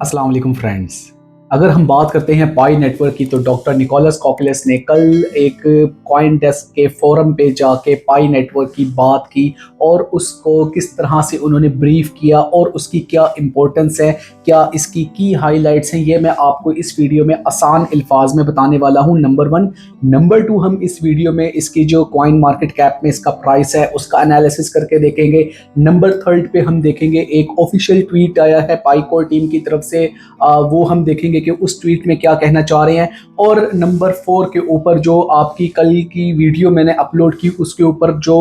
अस्सलाम वालेकुम फ्रेंड्स। अगर हम बात करते हैं पाई नेटवर्क की तो डॉक्टर निकोलस कॉकलेस ने कल एक कॉइन डेस्क के फोरम पे जाके पाई नेटवर्क की बात की और उसको किस तरह से उन्होंने ब्रीफ किया और उसकी क्या इम्पोर्टेंस है, क्या इसकी की हाइलाइट्स हैं, ये मैं आपको इस वीडियो में आसान अल्फाज में बताने वाला हूँ। Number one. नंबर टू, हम इस वीडियो में इसकी जो कॉइन मार्केट कैप में इसका प्राइस है उसका एनालिसिस करके देखेंगे। नंबर थर्ड पे हम देखेंगे एक ऑफिशियल ट्वीट आया है पाईकोर टीम की तरफ से, वो हम देखेंगे कि उस ट्वीट में क्या कहना चाह रहे हैं। और नंबर फोर के ऊपर जो आपकी कल की वीडियो मैंने अपलोड की उसके ऊपर जो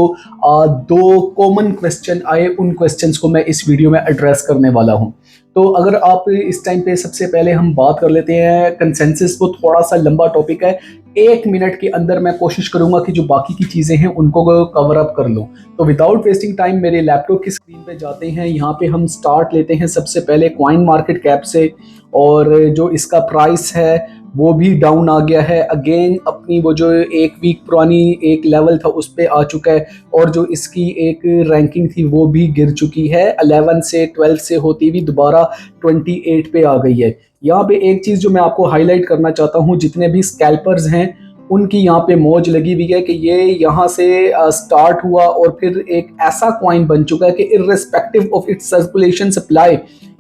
दो कॉमन क्वेश्चन आए, उन क्वेश्चंस को मैं इस वीडियो में एड्रेस करने वाला हूं। तो अगर आप इस टाइम पे सबसे पहले हम बात कर लेते हैं कंसेंसस, वो थोड़ा सा लंबा टॉपिक है। 1 मिनट के अंदर मैं कोशिश करूंगा कि जो बाकी की चीज़ें हैं उनको कवर अप कर लूँ। तो विदाउट वेस्टिंग टाइम मेरे लैपटॉप की स्क्रीन पे जाते हैं। यहाँ पे हम स्टार्ट लेते हैं सबसे पहले कॉइन मार्केट कैप से, और जो इसका प्राइस है वो भी डाउन आ गया है अगेन। अपनी वो जो एक वीक पुरानी एक लेवल था उस पे आ चुका है, और जो इसकी एक रैंकिंग थी वो भी गिर चुकी है। 11 से 12 से होती हुई दोबारा 28 पे आ गई है। यहाँ पे एक चीज़ जो मैं आपको हाईलाइट करना चाहता हूँ, जितने भी स्कैल्पर्स हैं उनकी यहाँ पे मौज लगी हुई है कि ये यहाँ से स्टार्ट हुआ और फिर एक ऐसा कॉइन बन चुका है कि irrespective of its circulation supply,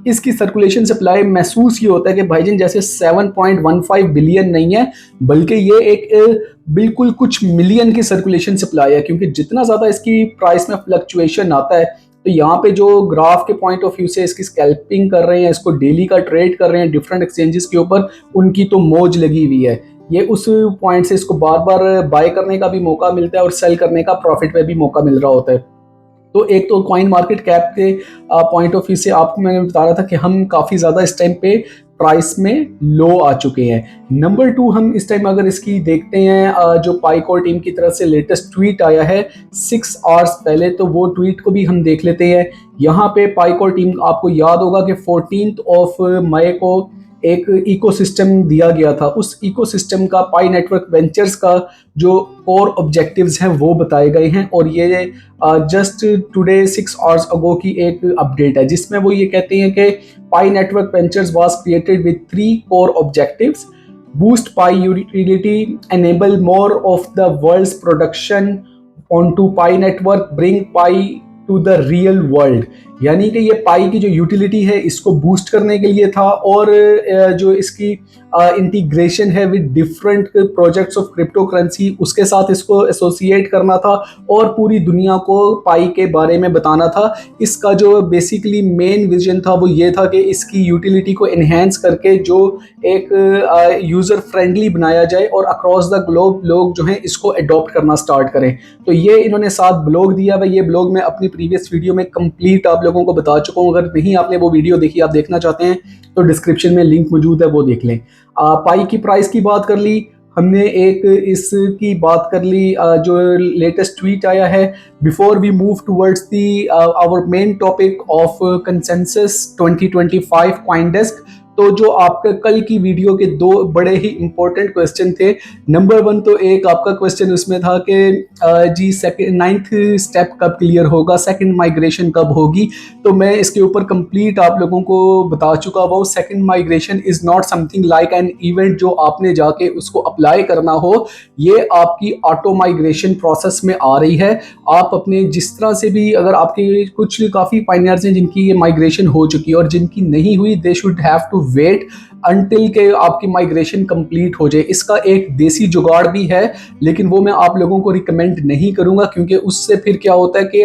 इसकी सर्कुलेशन सप्लाई महसूस ये होता है कि भाईजान जैसे 7.15 बिलियन नहीं है, बल्कि ये एक बिल्कुल कुछ मिलियन की सर्कुलेशन सप्लाई है। क्योंकि जितना ज़्यादा इसकी प्राइस में फ्लक्चुएशन आता है, तो यहाँ पे जो ग्राफ के पॉइंट ऑफ व्यू से इसकी स्कैल्पिंग कर रहे हैं, इसको डेली का ट्रेड कर रहे हैं डिफरेंट एक्सचेंजेस के ऊपर, उनकी तो मौज लगी हुई है। ये उस पॉइंट से इसको बार बार बाय करने का भी मौका मिलता है और सेल करने का प्रॉफिट पे भी मौका मिल रहा होता है। तो एक तो कॉइन मार्केट कैप के पॉइंट ऑफ व्यू से आपको मैंने बता रहा था कि हम काफ़ी ज़्यादा इस टाइम पे प्राइस में लो आ चुके हैं। नंबर टू, हम इस टाइम अगर इसकी देखते हैं जो पाईकोर टीम की तरफ से लेटेस्ट ट्वीट आया है 6 आवर्स पहले, तो वो ट्वीट को भी हम देख लेते हैं। यहाँ पे पाईकोर टीम, आपको याद होगा कि 14 मई को एक इकोसिस्टम दिया गया था। उस इकोसिस्टम का पाई नेटवर्क वेंचर्स का जो कोर ऑब्जेक्टिव्स हैं वो बताए गए हैं, और ये जस्ट टुडे 6 आवर्स अगो की एक अपडेट है जिसमें वो ये कहते हैं कि पाई network ventures was created with 3 core objectives: boost pi utility, enable more of the world's production onto pi network, bring pi to the real world. यानी कि ये पाई की जो यूटिलिटी है इसको बूस्ट करने के लिए था, और जो इसकी इंटीग्रेशन है with different projects of crypto currency उसके साथ इसको एसोसिएट करना था, और पूरी दुनिया को पाई के बारे में बताना था। इसका जो बेसिकली मेन विजन था वो ये था कि इसकी यूटिलिटी को एनहेंस करके जो एक यूज़र फ्रेंडली बनाया जाए और अक्रॉस द ग्लोब लोग जो हैं इसको अडॉप्ट करना स्टार्ट करें। तो ये इन्होंने 7 ब्लॉग दिया है। ये ब्लॉग मैं अपनी प्रीवियस वीडियो में कंप्लीट आप लोगों को बता चुका हूँ। अगर नहीं आपने वो वीडियो देखी, आप देखना चाहते हैं तो डिस्क्रिप्शन में लिंक मौजूद है, वो देख लें। पाई की प्राइस की बात कर ली हमने, एक इसकी बात कर ली जो लेटेस्ट ट्वीट आया है। Before we move towards the our main topic of consensus 2025 CoinDesk, तो जो आपका कल की वीडियो के दो बड़े ही इंपॉर्टेंट क्वेश्चन थे। नंबर वन, तो एक आपका क्वेश्चन उसमें था कि जी सेकंड 9th स्टेप कब क्लियर होगा, सेकंड माइग्रेशन कब होगी। तो मैं इसके ऊपर कंप्लीट आप लोगों को बता चुका हूँ। Second migration is not something like an event जो आपने जाके उसको अप्लाई करना हो। ये आपकी ऑटो माइग्रेशन प्रोसेस में आ रही है। आप अपने जिस तरह से भी, अगर आपके कुछ काफ़ी पाइनियर्स हैं जिनकी ये माइग्रेशन हो चुकी है और जिनकी नहीं हुई, they should have to wait until के आपकी माइग्रेशन कंप्लीट हो जाए। इसका एक देसी जुगाड़ भी है, लेकिन वो मैं आप लोगों को रिकमेंड नहीं करूंगा, क्योंकि उससे फिर क्या होता है कि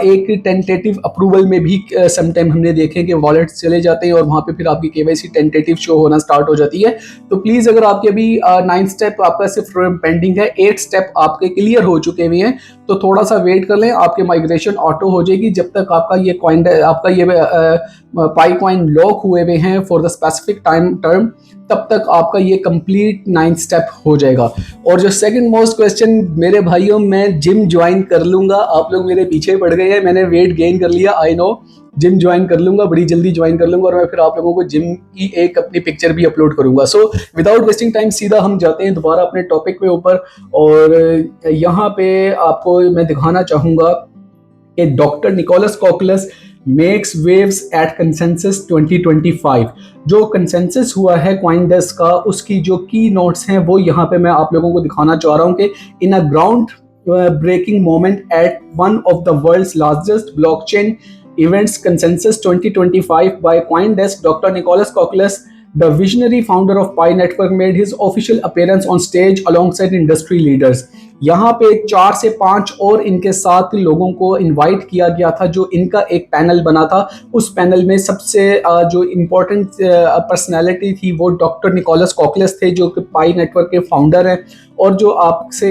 एक टेंटेटिव अप्रूवल में भी समटाइम हमने देखे कि वॉलेट्स चले जाते हैं और वहाँ पे फिर आपकी केवाईसी टेंटेटिव शो होना स्टार्ट हो जाती है। तो प्लीज़, अगर आपके अभी 9th स्टेप आपका सिर्फ पेंडिंग है, 8 स्टेप आपके क्लियर हो चुके हुए हैं, तो थोड़ा सा वेट कर लें, आपके माइग्रेशन ऑटो हो जाएगी। जब तक आपका ये कॉइन, आपका ये पाई कॉइन लॉक हुए हुए हैं for the specific time term, तब तक आपका ये कंप्लीट 9th स्टेप हो जाएगा। और जो सेकंड मोस्ट क्वेश्चन, मेरे भाइयों मैं जिम ज्वाइन कर लूँगा, आप लोग मेरे पीछे पड़ गए हैं, मैंने वेट गेन कर लिया, आई नो। जिम ज्वाइन कर लूँगा, बड़ी जल्दी ज्वाइन कर लूँगा, और मैं फिर आप लोगों को जिम की एक अपनी पिक्चर भी अपलोड करूँगा। सो विदाउट वेस्टिंग टाइम सीधा हम जाते हैं दोबारा अपने टॉपिक पे ऊपर। और यहाँ पे आपको मैं दिखाना चाहूँगा कि doctor Nicholas Kokkalis makes waves at consensus 2025। जो कंसेंसस हुआ है कॉइनडेस्क का, उसकी जो की नोट्स हैं वो यहाँ पे मैं आप लोगों को दिखाना चाह रहा हूँ कि in a ground breaking moment at one of the world's largest blockchain events consensus 2025 by CoinDesk, Dr. Nicholas Kokilas, the visionary founder of Pi Network, made his official appearance on stage alongside industry leaders. यहाँ पे 4 से 5 और इनके साथ लोगों को invite किया गया था, जो इनका एक पैनल बना था। उस पैनल में सबसे जो इम्पोर्टेंट पर्सनैलिटी थी वो डॉक्टर निकोलस कॉकलेस थे, जो कि पाई नेटवर्क के फाउंडर हैं। और जो आपसे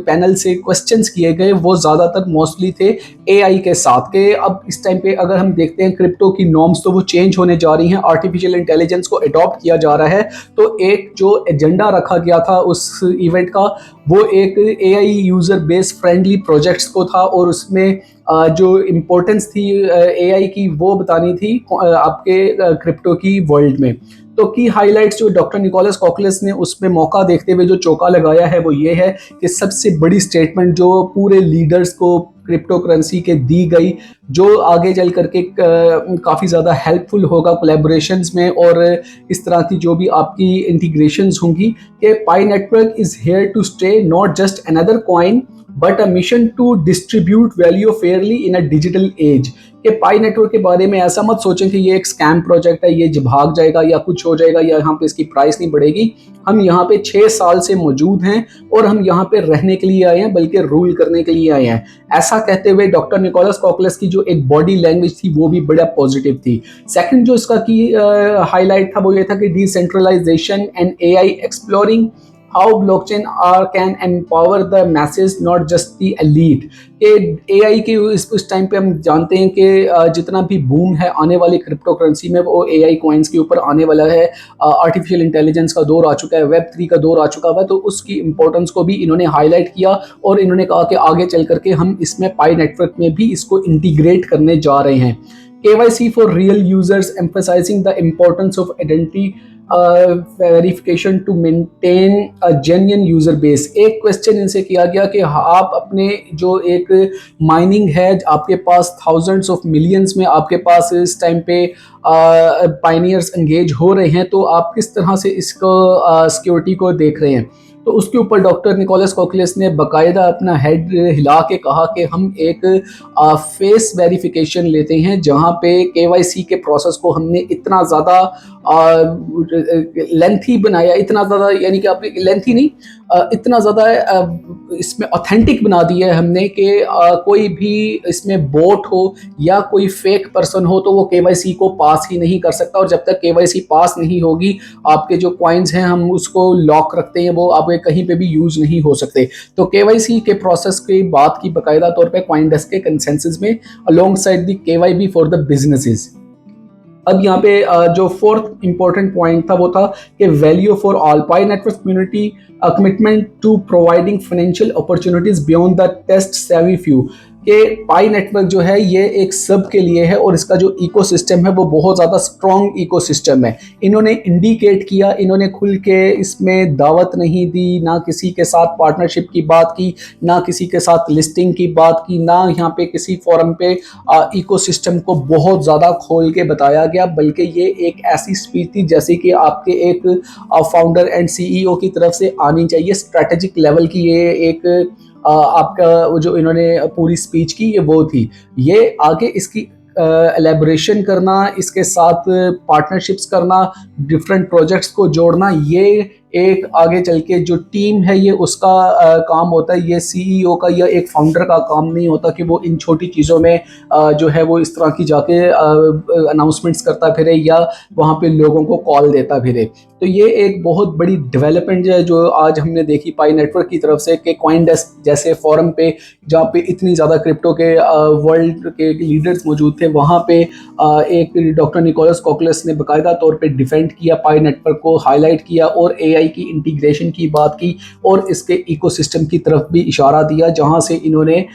पैनल से क्वेश्चंस किए गए वो ज़्यादातर मोस्टली थे एआई के साथ के। अब इस टाइम पे अगर हम देखते हैं क्रिप्टो की नॉर्म्स तो वो चेंज होने जा रही हैं, आर्टिफिशियल इंटेलिजेंस को अडॉप्ट किया जा रहा है। तो एक जो एजेंडा रखा गया था उस इवेंट का, वो एक AI user base friendly projects को था, और उसमें जो इम्पोर्टेंस थी एआई की वो बतानी थी आपके क्रिप्टो की वर्ल्ड में। तो की हाइलाइट्स जो डॉक्टर निकोलस कॉकलेस ने उसमें मौका देखते हुए जो चौका लगाया है वो ये है कि सबसे बड़ी स्टेटमेंट जो पूरे लीडर्स को क्रिप्टो करेंसी के दी गई, जो आगे चल करके काफ़ी ज़्यादा हेल्पफुल होगा कोलैबोरेशंस में, और इस तरह की जो भी आपकी इंटीग्रेशंस होंगी, कि पाई network is here to stay, not just another coin but a mission to distribute value fairly in a digital age. कि पाई नेटवर्क के बारे में ऐसा मत सोचें कि ये एक स्कैम प्रोजेक्ट है, ये भाग जाएगा या कुछ हो जाएगा या यहाँ पे इसकी प्राइस नहीं बढ़ेगी। हम यहाँ पे 6 साल से मौजूद हैं और हम यहाँ पे रहने के लिए आए हैं, बल्कि रूल करने के लिए आए हैं। ऐसा कहते हुए डॉक्टर निकोलस कॉकलेस की जो एक बॉडी लैंग्वेज थी वो भी बड़ा पॉजिटिव थी। सेकंड जो इसका की हाईलाइट था वो ये था कि decentralisation and AI exploring how blockchain can empower the masses, not just the elite। कि एआई के इस टाइम पे हम जानते हैं कि जितना भी बूम है आने वाली क्रिप्टो करेंसी में वो एआई कॉइन्स के ऊपर आने वाला है। आर्टिफिशियल इंटेलिजेंस का दौर आ चुका है, वेब 3 का दौर आ चुका है, तो उसकी इंपॉर्टेंस को भी इन्होंने हाईलाइट किया, और इन्होंने कहा कि आगे चल करके हम इसमें पाई नेटवर्क में भी इसको इंटीग्रेट करने जा रहे हैं। KYC for real users, emphasizing the importance of identity verification to maintain a genuine user base. एक क्वेश्चन इनसे किया गया कि आप अपने जो एक माइनिंग है, आपके पास थाउजेंड्स ऑफ मिलियंस में आपके पास इस टाइम पे पायनियर्स एंगेज हो रहे हैं, तो आप किस तरह से इसको सिक्योरिटी को देख रहे हैं। तो उसके ऊपर डॉक्टर निकोलस कॉकलेस ने बाकायदा अपना हेड हिला के कहा कि हम एक फेस वेरिफिकेशन लेते हैं, जहां पे केवाईसी के प्रोसेस को हमने इतना ज़्यादा लेंथी बनाया, इतना ज़्यादा यानी कि आप लेंथी नहीं, इतना ज़्यादा इसमें ऑथेंटिक बना दिया है हमने कि कोई भी इसमें बोट हो या कोई फेक पर्सन हो तो वो केवाईसी को पास ही नहीं कर सकता। और जब तक केवाईसी पास नहीं होगी, आपके जो कॉइन्स हैं हम उसको लॉक रखते हैं, वो आप कहीं पे भी यूज नहीं हो सकते। तो केवाईसी के प्रोसेस की बात की बाकायदा तौर पे कॉइनडेस्क के कंसेंसस में, along side the KYB for the businesses. अब यहाँ पे जो फोर्थ इंपॉर्टेंट पॉइंट था वो था कि value for all. Pi network community commitment to providing financial opportunities beyond the tech savvy few. कि पाई नेटवर्क जो है ये एक सब के लिए है, और इसका जो इकोसिस्टम है वो बहुत ज़्यादा स्ट्रॉन्ग इकोसिस्टम है। इन्होंने इंडिकेट किया, इन्होंने खुल के इसमें दावत नहीं दी, ना किसी के साथ पार्टनरशिप की बात की, ना किसी के साथ लिस्टिंग की बात की, ना यहाँ पे किसी फोरम पे इकोसिस्टम को बहुत ज़्यादा खोल के बताया गया, बल्कि ये एक ऐसी स्पीच थी जैसे कि आपके एक फाउंडर एंड सीईओ की तरफ से आनी चाहिए। स्ट्रैटेजिक लेवल की ये एक आपका वो जो इन्होंने पूरी स्पीच की ये वो थी। ये आगे इसकी एलेबोरेशन करना, इसके साथ पार्टनरशिप्स करना, डिफरेंट प्रोजेक्ट्स को जोड़ना, ये एक आगे चल के जो टीम है ये उसका काम होता है। ये सीईओ का या एक फाउंडर का काम नहीं होता कि वो इन छोटी चीज़ों में जो है वो इस तरह की जाके अनाउंसमेंट्स करता फिरे या वहाँ पे लोगों को कॉल देता फिरे। तो ये एक बहुत बड़ी डेवलपमेंट है जो आज हमने देखी पाई नेटवर्क की तरफ से, कि कॉइनडेस्क जैसे फोरम पे जहाँ पे इतनी ज़्यादा क्रिप्टो के वर्ल्ड के लीडर्स मौजूद थे, वहाँ पे एक डॉक्टर निकोलस कॉकलेस ने बाकायदा तौर पे डिफेंड किया पाई नेटवर्क को, हाईलाइट किया और एआई की इंटीग्रेशन की बात की और इसके इकोसिस्टम की तरफ भी इशारा दिया, जहां से इन्होंने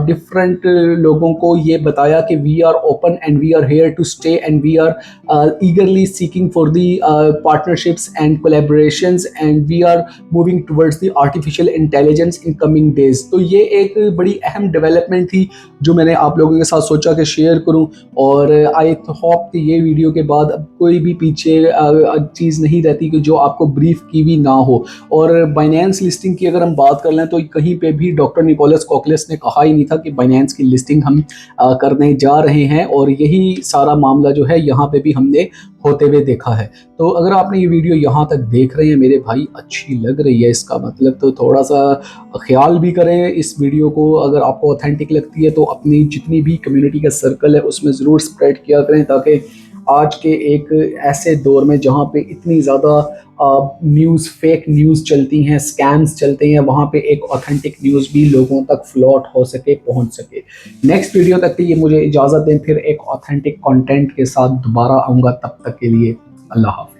डिफरेंट लोगों को ये बताया कि we are open and we are here to stay and we are eagerly seeking for the partnerships and collaborations and we are moving towards the artificial intelligence in coming days. तो ये एक बड़ी अहम डेवलपमेंट थी जो मैंने आप लोगों के साथ सोचा कि शेयर करूं। और आई होप कि ये वीडियो के बाद अब कोई भी पीछे चीज़ नहीं रहती कि जो आपको ब्रीफ की भी ना हो। और बाइनेंस लिस्टिंग की अगर हम बात कर लें तो कहीं पे भी डॉक्टर निकोलस कॉकलिस ने कहा ही नहीं था कि बाइनेंस की लिस्टिंग हम करने जा रहे हैं, और यही सारा मामला जो है यहाँ पे भी हमने होते हुए देखा है। तो अगर आपने ये वीडियो यहाँ तक देख रहे हैं मेरे भाई, अच्छी लग रही है इसका मतलब, तो थोड़ा सा ख्याल भी करें इस वीडियो को। अगर आपको ऑथेंटिक लगती है तो अपनी जितनी भी कम्युनिटी का सर्कल है उसमें ज़रूर स्प्रेड किया करें, ताकि आज के एक ऐसे दौर में जहाँ पे इतनी ज़्यादा न्यूज़, फेक न्यूज़ चलती हैं, स्कैम्स चलते हैं, वहाँ पे एक ऑथेंटिक न्यूज़ भी लोगों तक फ्लोट हो सके, पहुँच सके। नेक्स्ट वीडियो तक के लिए मुझे इजाज़त दें, फिर एक ऑथेंटिक कंटेंट के साथ दोबारा आऊँगा। तब तक के लिए अल्लाह हाफ़िज़।